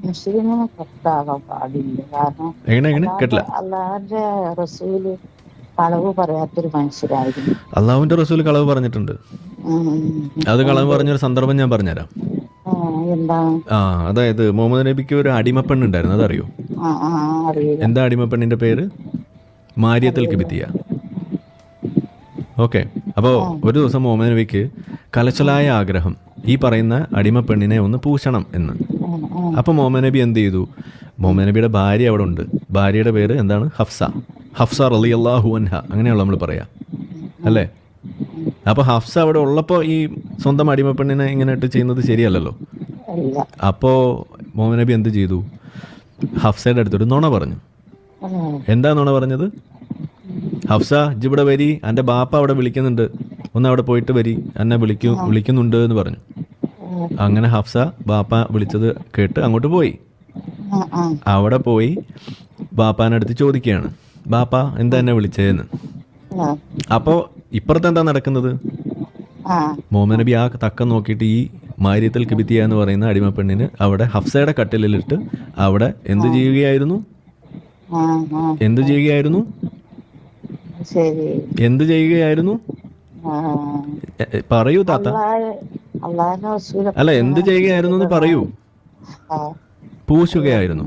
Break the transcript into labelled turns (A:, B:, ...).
A: മുസ്ലിമിന് പുറത്താകാൻ പാടില്ല. കാരണം
B: എങ്ങനെ എങ്ങനെ കേട്ടില്ല.
A: അള്ളാഹുവിന്റെ റസൂല് കളവ് പറയാത്തൊരു മനുഷ്യരായിരുന്നു.
B: അള്ളാഹുവിന്റെ റസൂൽ കളവ് പറഞ്ഞിട്ടുണ്ട്. അത് കളവ് പറഞ്ഞൊരു സന്ദർഭം ഞാൻ പറഞ്ഞുതരാം.
A: എന്താണ്?
B: അതായത് മുഹമ്മദ് നബിക്ക് ഒരു അടിമപ്പെണ്ണുണ്ടായിരുന്നു, അതറിയോ?
A: അറിയില്ല.
B: എന്താ അടിമപ്പെണ്ണിന്റെ പേര്? മാരിയത്തുൽ കിബിത്തിയ. ഓക്കെ. അപ്പോൾ ഒരു ദിവസം മുഹമ്മദ് നബിക്ക് കലശലായ ആഗ്രഹം ഈ പറയുന്ന അടിമപ്പെണ്ണിനെ ഒന്ന് പൂശണം എന്ന്. അപ്പോൾ മുഹമ്മദ് നബി എന്ത് ചെയ്തു? മുഹമ്മദ് നബിയുടെ ഭാര്യ അവിടെ ഉണ്ട്. ഭാര്യയുടെ പേര് എന്താണ്? ഹഫ്സ റളിയല്ലാഹു അൻഹ, അങ്ങനെയുള്ള നമ്മൾ പറയാം അല്ലേ? അപ്പോൾ ഹഫ്സ അവിടെ ഉള്ളപ്പോൾ ഈ സ്വന്തം അടിമപ്പെണ്ണിനെ ഇങ്ങനെ ഇട്ട് ചെയ്യുന്നത് ശരിയല്ലല്ലോ. അപ്പോൾ മുഹമ്മദ് നബി എന്ത് ചെയ്തു? ഹഫ്സയുടെ അടുത്തൊരു നുണ പറഞ്ഞു. എന്താ നുണ പറഞ്ഞത്? ഹഫ്സ, ജിവിടെ വരി, എൻ്റെ ബാപ്പ അവിടെ വിളിക്കുന്നുണ്ട്, ഒന്ന് അവിടെ പോയിട്ട് വരി, എന്നെ വിളിക്കുന്നുണ്ട് എന്ന് പറഞ്ഞു. അങ്ങനെ ഹഫ്സ ബാപ്പ വിളിച്ചത് കേട്ട് അങ്ങോട്ട് പോയി. അവിടെ പോയി ബാപ്പാനടുത്ത് ചോദിക്കുകയാണ്, ബാപ്പ എന്താ എന്നെ വിളിച്ചതെന്ന്. അപ്പോൾ ഇപ്പുറത്ത് എന്താ നടക്കുന്നത്? മുഹമ്മദ് നബി ആ തക്കം നോക്കിയിട്ട് ഈ മാരിയത്തുൽ കിബിത്തിയ എന്ന് പറയുന്ന അടിമപ്പെണ്ണിന് അവിടെ ഹഫ്സയുടെ കട്ടിലിലിട്ട് അവിടെ എന്ത് ചെയ്യുകയായിരുന്നു? പറയൂ താത്ത. അല്ല, എന്ത് ചെയ്യുകയായിരുന്നു എന്ന് പറയൂ. പൂശുകയായിരുന്നു.